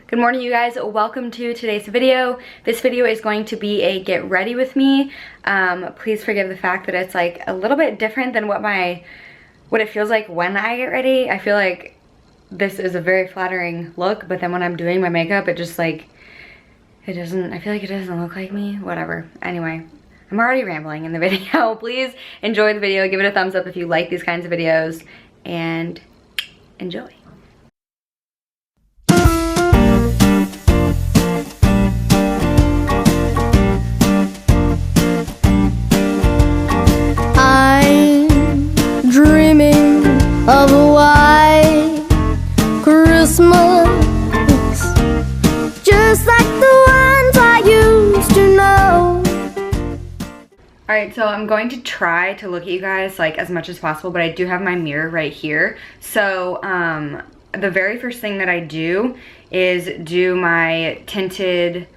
Good morning, you guys. Welcome to today's video. This video is going to be a get ready with me. Please forgive the fact that it's like a little bit different than what it feels like when I get ready. I feel like this is a very flattering look, but then when I'm doing my makeup, it just like, I feel like it doesn't look like me. Whatever. Anyway, I'm already rambling in the video. Please enjoy the video. Give it a thumbs up if you like these kinds of videos, and enjoy. Dreaming of a white Christmas, just like the ones I used to know. Alright, so I'm going to try to look at you guys like as much as possible, but I do have my mirror right here. So the very first thing that I do is do my tinted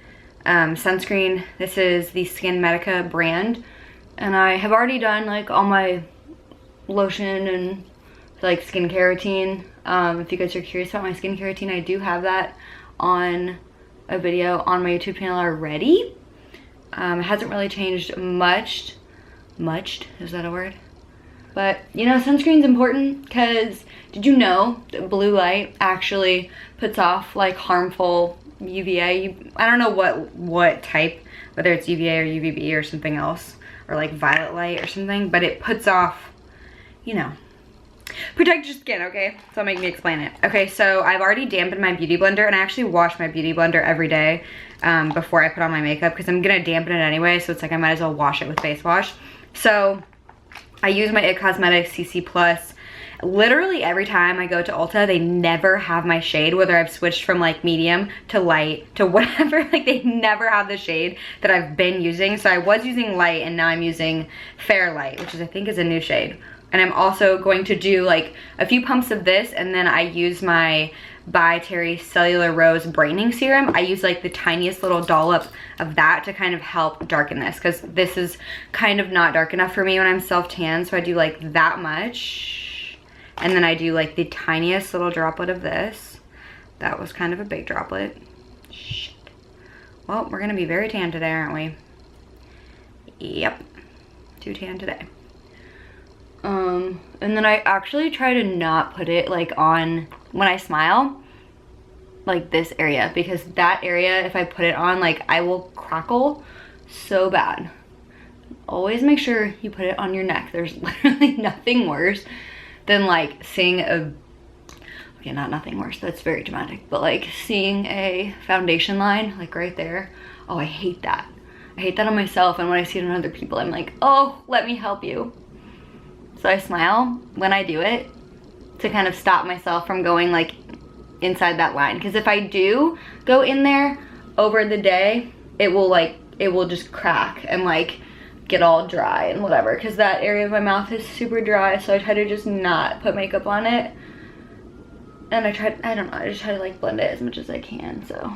sunscreen. This is the Skin Medica brand, and I have already done like all my lotion and like skincare routine. If you guys are curious about my skincare routine, I do have that on a video on my YouTube channel already. It hasn't really changed much, is that a word? But you know, sunscreen's important because did you know that blue light actually puts off like harmful UVA? I don't know what type, whether it's UVA or UVB or something else, or like violet light or something, but it puts off, you know, protect your skin, okay? So make me explain it. Okay, so I've already dampened my beauty blender, and I actually wash my beauty blender every day before I put on my makeup, because I'm gonna dampen it anyway, so it's like I might as well wash it with face wash. So I use my It Cosmetics CC Plus. Literally every time I go to Ulta, they never have my shade, whether I've switched from like medium to light to whatever, like they never have the shade that I've been using. So I was using light, and now I'm using Fair Light, which is, I think, is a new shade. And I'm also going to do like a few pumps of this, and then I use my By Terry Cellular Rose Brightening Serum. I use like the tiniest little dollop of that to kind of help darken this, because this is kind of not dark enough for me when I'm self-tan. So I do like that much, and then I do like the tiniest little droplet of this. That was kind of a big droplet. Shit. Well, we're gonna be very tan today, aren't we? Yep, too tan today. And then I actually try to not put it like on when I smile, like this area, because that area, if I put it on, like I will crackle so bad. Always make sure you put it on your neck. There's literally nothing worse than like seeing okay, not nothing worse, that's very dramatic, but like seeing a foundation line like right there. Oh, I hate that. I hate that on myself, and when I see it on other people, I'm like, oh, let me help you. So I smile when I do it to kind of stop myself from going like inside that line. Because if I do go in there over the day, it will just crack and like get all dry and whatever. Because that area of my mouth is super dry, so I try to just not put makeup on it. And I don't know, I just try to like blend it as much as I can, so.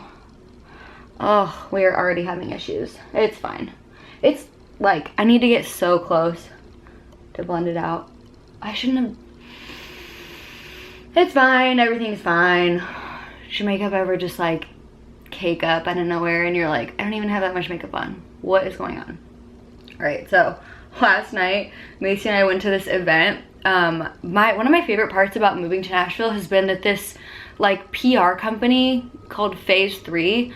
Oh, we are already having issues. It's fine. It's like, I need to get so close to blend it out. I shouldn't have. It's fine, everything's fine. Should makeup ever just like cake up out of nowhere and you're like, I don't even have that much makeup on. What is going on? All right, so last night, Macy and I went to this event. One of my favorite parts about moving to Nashville has been that this like PR company called Phase 3,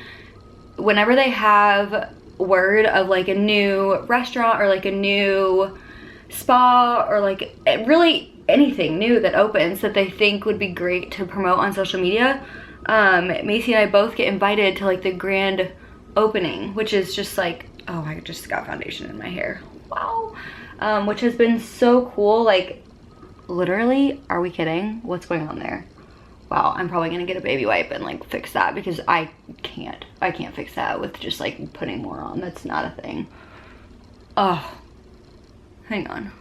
whenever they have word of like a new restaurant or like a new spa or like really anything new that opens that they think would be great to promote on social media, Macy and I both get invited to like the grand opening, which is just like, oh, I just got foundation in my hair, wow, which has been so cool. Like literally, are we kidding? What's going on there? Wow, I'm probably gonna get a baby wipe and like fix that, because I can't fix that with just like putting more on. That's not a thing. Oh, hang on.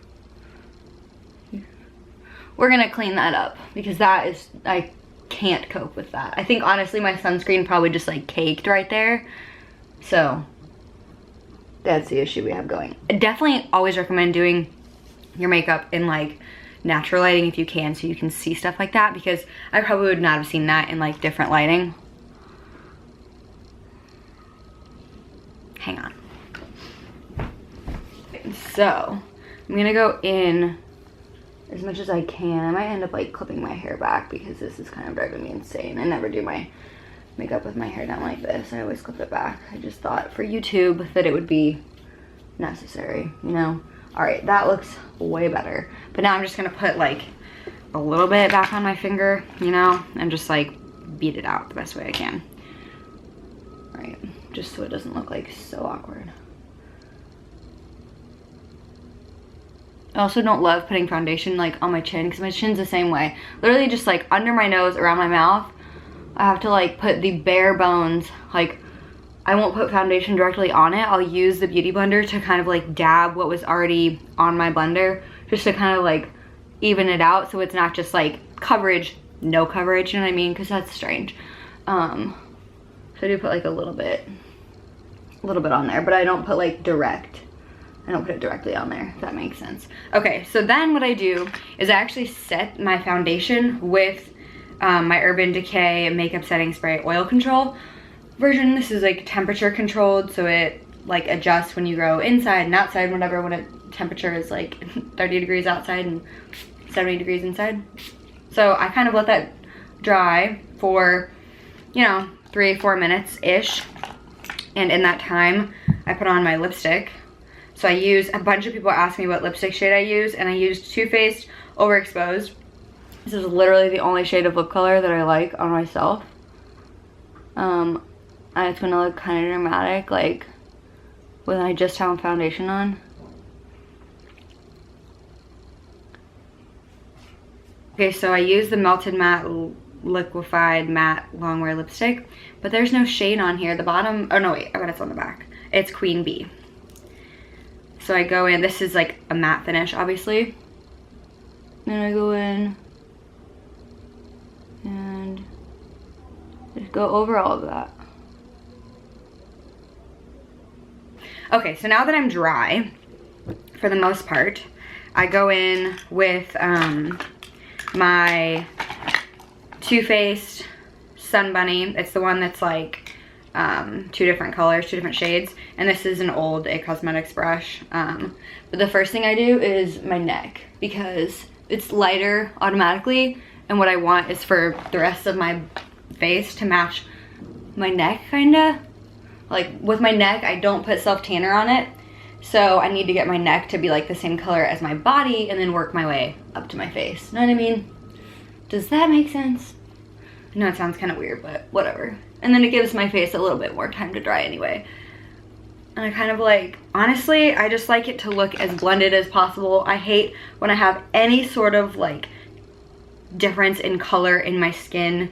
We're gonna clean that up, because that is, I can't cope with that. I think honestly my sunscreen probably just like caked right there. So that's the issue we have going. I definitely always recommend doing your makeup in like natural lighting if you can, so you can see stuff like that, because I probably would not have seen that in like different lighting. hang on. So I'm gonna go in as much as I can. I might end up like clipping my hair back because this is kind of driving me insane. I never do my makeup with my hair down like this. I always clip it back. I just thought for YouTube that it would be necessary, you know? All right, that looks way better. But now I'm just gonna put like a little bit back on my finger, you know, and just like beat it out the best way I can. All right, just so it doesn't look like so awkward. I also don't love putting foundation like on my chin because my chin's the same way. Literally just like under my nose, around my mouth, I have to like put the bare bones, like I won't put foundation directly on it. I'll use the beauty blender to kind of like dab what was already on my blender just to kind of like even it out so it's not just like coverage, no coverage, you know what I mean? Because that's strange. So I do put like a little bit on there, but I don't put like direct. I don't put it directly on there, if that makes sense. Okay, so then what I do is I actually set my foundation with my Urban Decay Makeup Setting Spray Oil Control version. This is like temperature controlled, so it like adjusts when you go inside and outside, whatever, when temperature is like 30 degrees outside and 70 degrees inside. So I kind of let that dry for, you know, 3-4 minutes-ish. And in that time, I put on my lipstick. So I use, a bunch of people ask me what lipstick shade I use, and I used Too Faced Overexposed. This is literally the only shade of lip color that I like on myself. And it's gonna look kind of dramatic, like when I just have foundation on. Okay, so I use the Melted Matte Liquefied Matte Longwear Lipstick, but there's no shade on here. The bottom, oh no wait, I bet it's on the back. It's Queen Bee. So I go in, this is like a matte finish, obviously. Then I go in and just go over all of that. Okay, so now that I'm dry, for the most part, I go in with my Too Faced Sun Bunny. It's the one that's like 2 different colors, 2 different shades, and this is an old It Cosmetics brush. But the first thing I do is my neck because it's lighter automatically, and what I want is for the rest of my face to match my neck, kinda. Like with my neck, I don't put self tanner on it, so I need to get my neck to be like the same color as my body and then work my way up to my face. Know what I mean? Does that make sense? I know it sounds kind of weird, but whatever. And then it gives my face a little bit more time to dry anyway. And I kind of like, honestly, I just like it to look as blended as possible. I hate when I have any sort of like difference in color in my skin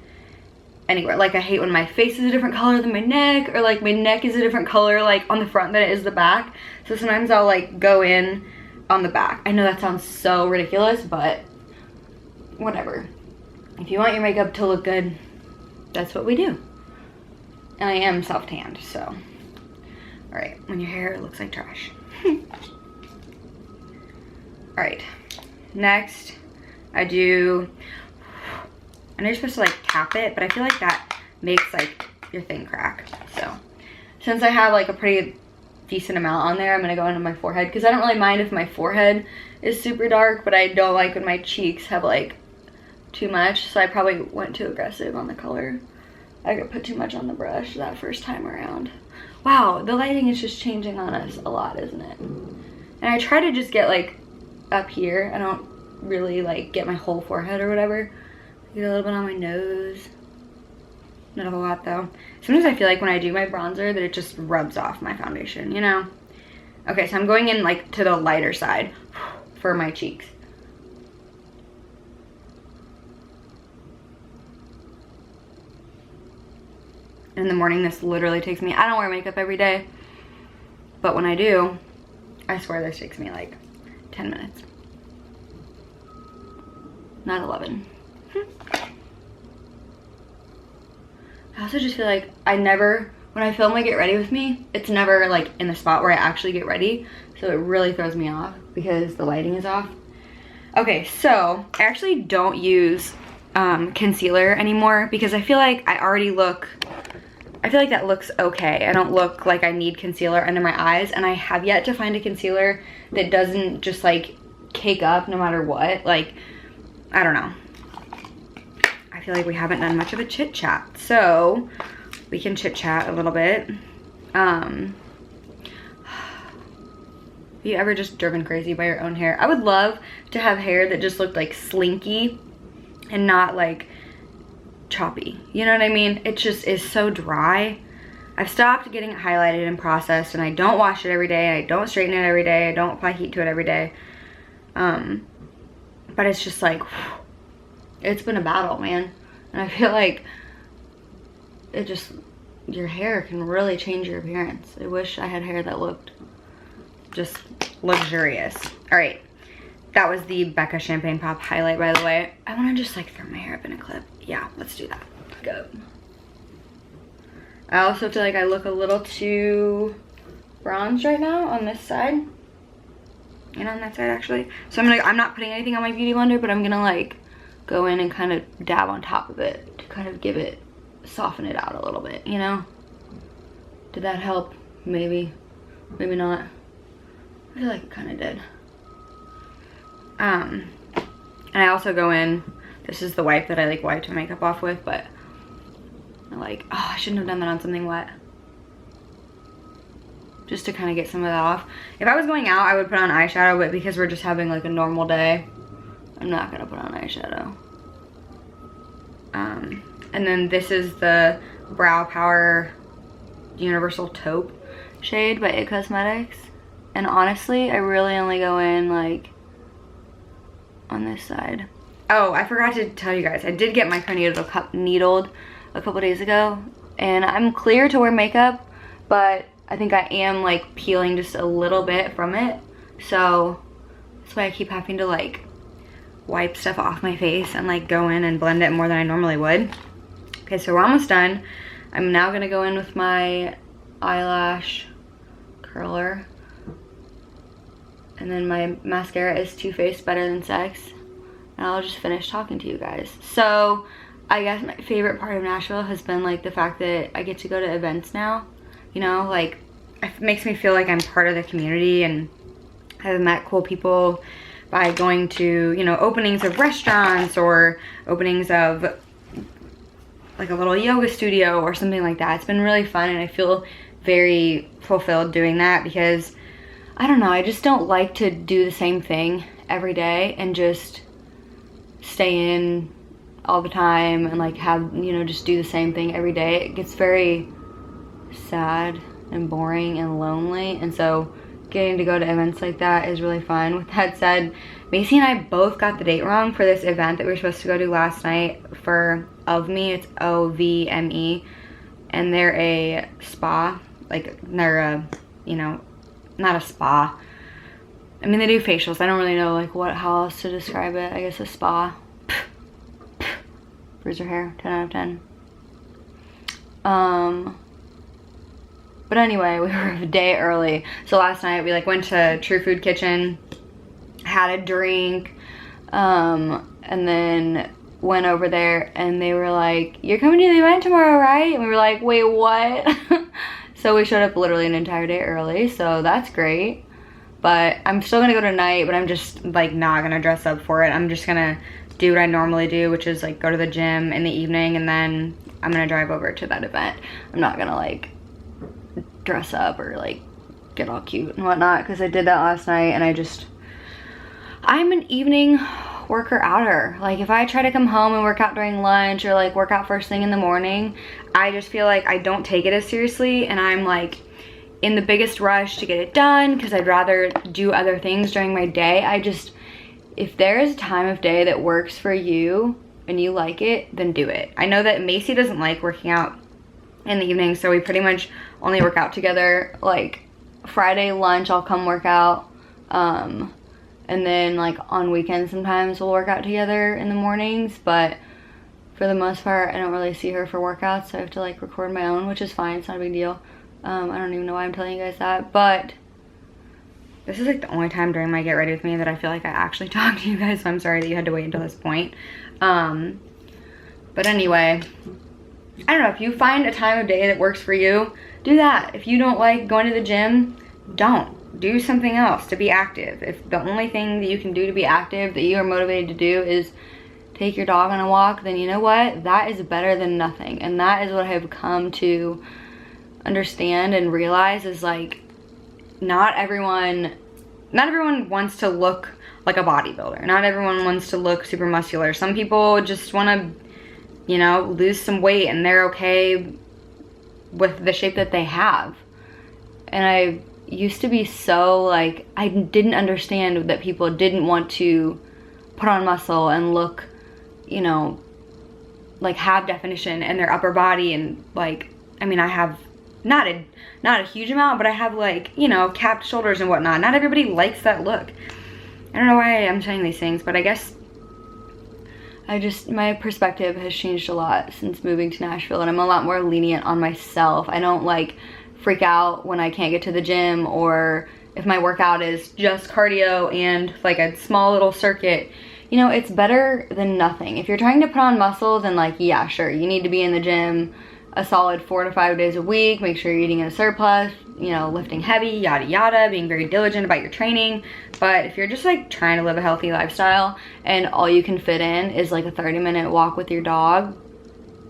anywhere. Like I hate when my face is a different color than my neck, or like my neck is a different color like on the front than it is the back. So sometimes I'll like go in on the back. I know that sounds so ridiculous, but whatever. If you want your makeup to look good, that's what we do. And I am self-tanned, so. All right, when your hair looks like trash. All right, next I know you're supposed to like tap it, but I feel like that makes like your thing crack. So since I have like a pretty decent amount on there, I'm gonna go into my forehead because I don't really mind if my forehead is super dark, but I don't like when my cheeks have like too much, so I probably went too aggressive on the color. I could put too much on the brush that first time around. Wow, the lighting is just changing on us a lot, isn't it? And I try to just get like up here. I don't really like get my whole forehead or whatever. I get a little bit on my nose. Not a whole lot though. Sometimes I feel like when I do my bronzer that it just rubs off my foundation, you know? Okay, so I'm going in like to the lighter side for my cheeks. In the morning, this literally takes me, I don't wear makeup every day, but when I do, I swear this takes me like 10 minutes. Not 11. I also just feel like I never, when I film like Get Ready With Me, it's never like in the spot where I actually get ready, so it really throws me off because the lighting is off. Okay, so I actually don't use concealer anymore because I feel like I I feel like that looks okay. I don't look like I need concealer under my eyes, and I have yet to find a concealer that doesn't just like cake up no matter what. Like, I don't know. I feel like we haven't done much of a chit chat, so we can chit chat a little bit. Have you ever just driven crazy by your own hair? I would love to have hair that just looked like slinky and not like choppy. You know what I mean? It just is so dry. I've stopped getting it highlighted and processed, and I don't wash it every day. I don't straighten it every day. I don't apply heat to it every day. But it's just like, it's been a battle, man. And I feel like it just, your hair can really change your appearance. I wish I had hair that looked just luxurious. All right, that was the Becca Champagne Pop highlight, by the way. I want to just like throw my hair up in a clip. Yeah, let's do that. Go. I also feel like I look a little too bronzed right now on this side and on that side actually. So I'm not putting anything on my beauty blender, but I'm gonna like go in and kind of dab on top of it to kind of give it, soften it out a little bit, you know? Did that help? Maybe, maybe not. I feel like it kind of did. And I also go in, this is the wipe that I like wiped my makeup off with, but I like, oh, I shouldn't have done that on something wet. Just to kind of get some of that off. If I was going out, I would put on eyeshadow, but because we're just having like a normal day, I'm not gonna put on eyeshadow. And then this is the Brow Power Universal Taupe shade by It Cosmetics. And honestly, I really only go in like on this side. Oh, I forgot to tell you guys, I did get my needle needled a couple days ago, and I'm clear to wear makeup, but I think I am like peeling just a little bit from it. So that's why I keep having to like wipe stuff off my face and like go in and blend it more than I normally would. Okay, so we're almost done. I'm now gonna go in with my eyelash curler. And then my mascara is Too Faced Better Than Sex. And I'll just finish talking to you guys. So I guess my favorite part of Nashville has been like the fact that I get to go to events now. You know, like it makes me feel like I'm part of the community, and I've met cool people by going to, you know, openings of restaurants or openings of like a little yoga studio or something like that. It's been really fun, and I feel very fulfilled doing that because I don't know, I just don't like to do the same thing every day and just stay in all the time and like have, you know, just do the same thing every day. It gets very sad and boring and lonely, and so getting to go to events like that is really fun. With that said, Macy and I both got the date wrong for this event that we were supposed to go to last night for Of Me. It's OVME, and they're a spa, like they're a, you know, not a spa. I mean, they do facials. I don't really know like how else to describe it. I guess a spa. Bruise your hair, 10 out of 10. But anyway, we were a day early. So last night we like went to True Food Kitchen, had a drink, and then went over there and they were like, "You're coming to the event tomorrow, right?" And we were like, "Wait, what?" So we showed up literally an entire day early, so that's great. But I'm still gonna go tonight, but I'm just like not gonna dress up for it. I'm just gonna do what I normally do, which is like go to the gym in the evening, and then I'm gonna drive over to that event. I'm not gonna like dress up or like get all cute and whatnot, because I did that last night, and I'm an evening worker outer. Like if I try to come home and work out during lunch or like work out first thing in the morning, I just feel like I don't take it as seriously, and I'm like in the biggest rush to get it done because I'd rather do other things during my day. If there is a time of day that works for you and you like it, then do it. I know that Macy doesn't like working out in the evening, so we pretty much only work out together. Like Friday lunch, I'll come work out. And then like on weekends sometimes we'll work out together in the mornings, but for the most part I don't really see her for workouts, so I have to like record my own, which is fine. It's not a big deal. I don't even know why I'm telling you guys that, but this is like the only time during my get ready with me that I feel like I actually talk to you guys, so I'm sorry that you had to wait until this point. But anyway, I don't know, if you find a time of day that works for you, do that. If you don't like going to the gym, don't. Do something else to be active. If the only thing that you can do to be active, that you are motivated to do, is take your dog on a walk, then you know what? That is better than nothing. And that is what I have come to understand and realize is like, not everyone wants to look like a bodybuilder. Not everyone wants to look super muscular. Some people just want to, you know, lose some weight and they're okay with the shape that they have. And I used to be so like, I didn't understand that people didn't want to put on muscle and look, you know, like have definition in their upper body. And like, I mean, I have not a huge amount, but I have like, you know, capped shoulders and whatnot. Not everybody likes that look. I don't know why I'm saying these things, but I guess my perspective has changed a lot since moving to Nashville, and I'm a lot more lenient on myself. I don't like freak out when I can't get to the gym, or if my workout is just cardio and like a small little circuit. You know, it's better than nothing. If you're trying to put on muscle, then like, yeah, sure, you need to be in the gym a solid 4 to 5 days a week. Make sure you're eating in a surplus, you know, lifting heavy, yada yada, being very diligent about your training. But if you're just like trying to live a healthy lifestyle and all you can fit in is like a 30-minute walk with your dog,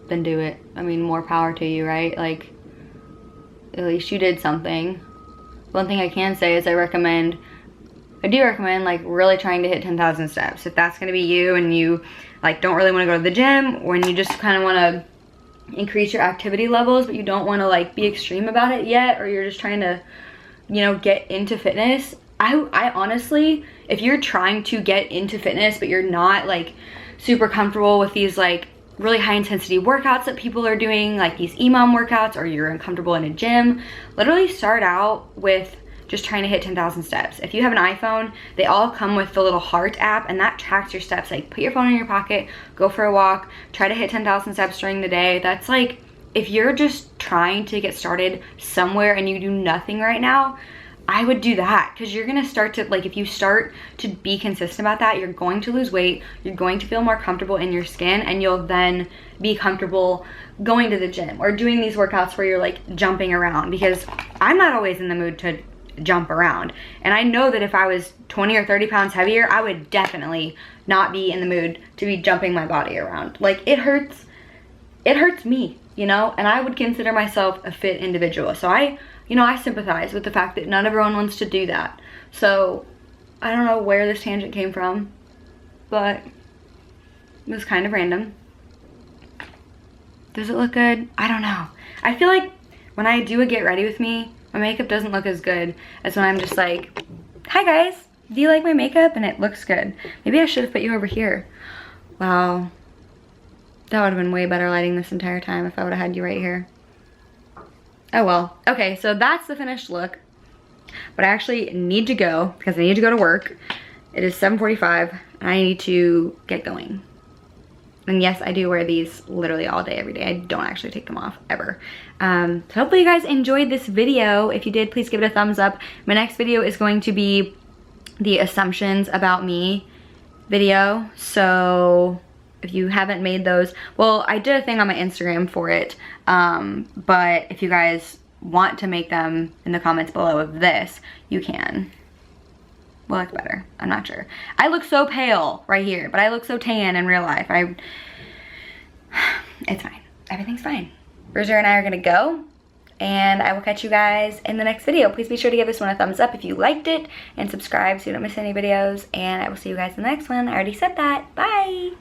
then do it. I mean, more power to you, right? Like, at least you did something. One thing I can say is I do recommend like really trying to hit 10,000 steps. If that's gonna be you and you like don't really wanna go to the gym, or you just kind of wanna increase your activity levels, but you don't wanna like be extreme about it yet, or you're just trying to, you know, get into fitness. I honestly, if you're trying to get into fitness, but you're not like super comfortable with these like really high intensity workouts that people are doing, like these EMOM workouts, or you're uncomfortable in a gym, literally start out with just trying to hit 10,000 steps. If you have an iPhone, they all come with the little heart app, and that tracks your steps. Like, put your phone in your pocket, go for a walk, try to hit 10,000 steps during the day. That's like, if you're just trying to get started somewhere and you do nothing right now, I would do that, because you're gonna start to, like, if you start to be consistent about that, you're going to lose weight, you're going to feel more comfortable in your skin, and you'll then be comfortable going to the gym or doing these workouts where you're like jumping around, because I'm not always in the mood to jump around. And I know that if I was 20 or 30 pounds heavier, I would definitely not be in the mood to be jumping my body around. Like, it hurts me, you know, and I would consider myself a fit individual. So I sympathize with the fact that not everyone wants to do that. So I don't know where this tangent came from, but it was kind of random. Does it look good? I don't know. I feel like when I do a get ready with me, my makeup doesn't look as good as when I'm just like, hi guys, do you like my makeup? And it looks good. Maybe I should have put you over here. Wow. That would have been way better lighting this entire time if I would have had you right here. Oh well. Okay, so that's the finished look. But I actually need to go because I need to go to work. It is 7:45 and I need to get going. And yes, I do wear these literally all day, every day. I don't actually take them off, ever. So hopefully you guys enjoyed this video. If you did, please give it a thumbs up. My next video is going to be the assumptions about me video. So if you haven't made those, well, I did a thing on my Instagram for it. But if you guys want to make them in the comments below of this, you can. Will look better, I'm not sure. I look so pale right here, but I look so tan in real life. It's fine, everything's fine. Bruiser and I are gonna go, and I will catch you guys in the next video. Please be sure to give this one a thumbs up if you liked it, and subscribe so you don't miss any videos, and I will see you guys in the next one. I already said that, bye.